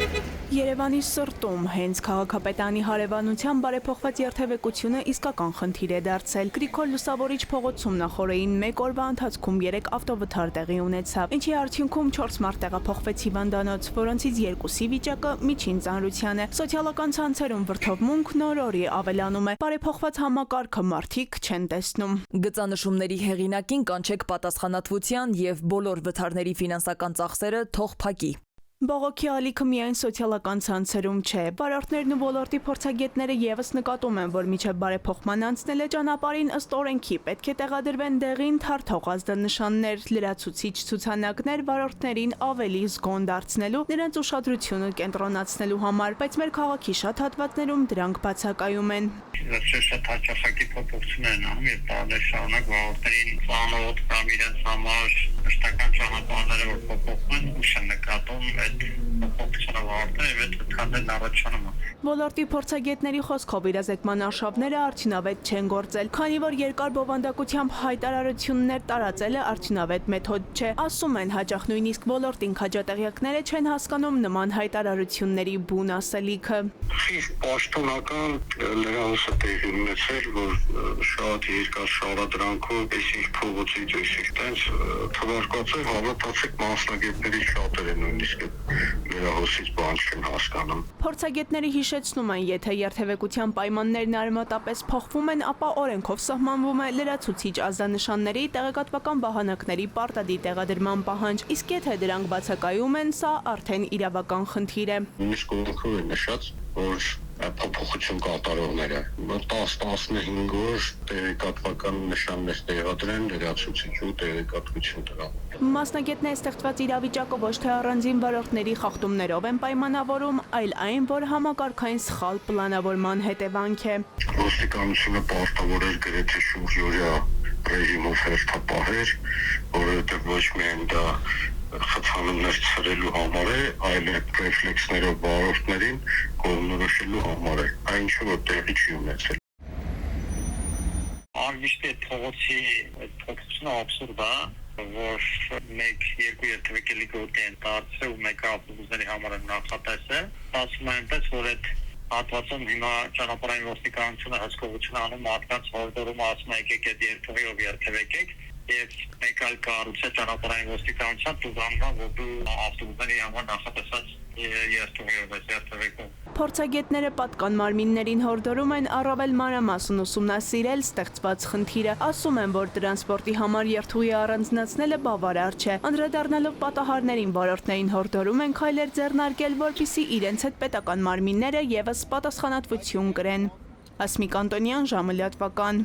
Երևանի սրտում հենց քաղաքապետարանի հարևանությամբ բարեփոխված երթևեկությունը իսկական խնդիր է դարձել։ Գրիգոր Լուսավորիչ փողոցում նախօրեին մեկ օրվա ընթացքում 3 ավտովթար տեղի ունեցավ, ինչի արդյունքում 4 մարդ տեղափոխվեց հիվանդանոց, որոնցից 2-ի վիճակը միջին ծանրության է։ Սոցիալական ցանցերում վրդովմունքն օր-օրի ավելանում է։ Բարեփոխված համակարգը մարդիկ չեն տեսնում։ Գծանշումների հեղինակին կանչեք պատասխանատվության եւ բոլոր վթարների ֆինանսական ծախսերը թող փակի։ Բողոքի ալիքը միայն սոցիալական ցանցերում չէ։ Վարորդներն ու ոլորտի փորձագետները եւս նկատում են, որ միջև բարեփոխման անցնելը ճանապարհին ըստ օրենքի պետք է տեղադրվեն դեղին թարթող ազդանշաններ, լրացուցիչ ցուցանակներ վարորդներին ավելի զգոն դարձնելու, նրանց ուշադրությունը կենտրոնացնելու համար, բայց մեր քաղաքի շատ հատվածներում դրանք բացակայում են։ Շատ հաճախակի փոփոխություններ են անում եւ տարիներ շարունակ վարորդներին ծանոթ կամ իրենց համար մշտական ճանապարհները որ փոփոխվում են ուշ են նկատում այդ փոփոխությունը վարորդները եւ այդ քանդերն առաջանում են։ Ոլորտի փորձագետների խոսքով իրազեկման արշավները արդյունավետ չեն գործել, քանի որ երկար բովանդակությամբ հայտարարություններ տարածելը արդյունավետ մեթոդ չէ։ Ասում են, հաճախ նույնիսկ ոլորտին քաջատեղյակները չեն հասկանում նման հայտարարությունների բուն ասելիքը։ Խիստ պաշտոնական նրանց տեղի ունեցել, որ շատ երկար շարադրանքով այսինչ փողոցից այսինչ տենց թվարկված է հավատացեք մասնագետների շատերը նույնիսկ վերահոսից բան չեն հասկանում։ Փորձագետները հիշեցնում են, եթե երթևեկության պայմաններն արմատապես փոխվում են, ապա օրենքով սահմանվում է լրացուցիչ ազդանշանների տեղեկատվական վահանակների պարտադիր տեղադրման պահանջ, իսկ եթե դրանք բացակայում են, սա արդեն իրավական խնդիր է։ Նույնիսկ օրենքով է նշած, որ փոփոխություն կատարողները 10-15 օր տեղեկատվական նշաններ տեղադրեն լրացուցիչ ու տեղեկատվություն տալ։ Մասնագետները ստեղծված իրավիճակը ոչ թե առանձին վարորդների խախտումներով են պայմանավորում, այլ այն, որ համակարգային սխալ պլանավորման հետևանք է։ Ոստիկանությունը պարտավոր էր գրեթե շուրջօրյա ռեժիմով հերթապահեր, որովհետև ոչ միայն դա խցանումներ ցրելու համար է, այլ ռեֆլեքսներով վարորդներին կողմնորոշելու համար է, այնինչը որ տեղի չի ունեցել։ Արգիշտի փողոցի փոփոխությունը абսուրդ է, որ մեկ-երկու երթևեկելի գոտի են դարձել ու մեկ ավտոբուսների համար են նախատեսել։ Ասում են այնպես, որ այդ հատվածում հիմա ճանապարհային ոստիկանությունը հսկողություն անում մարդկանց հորդորում ասում է եկեք այդ երթուղիով երթևեկեք եւ մեկ այլ կառույց է ճանապարհային ոստիկանության տուգանման, որ դու ավտոբուսների համար նախատեսած երթուղիով ես երթևեկում։ Փորձագետները պատկան մարմիններին հորդորում են առավել մանրամասն ուսումնասիրել ստեղծված խնդիրը, ասում են, որ տրանսպորտի համար երթուղի առանձնացնելը բավարար չէ։ Անդրադառնալով պատահարներին վարորդներին հորդորում են քայլեր ձեռնարկել, որպեսզի իրենց հետ պետական մարմինները եւս պատասխանատվություն կրեն։ Ասմիկ Անտոնյան, ժամը լրատվական։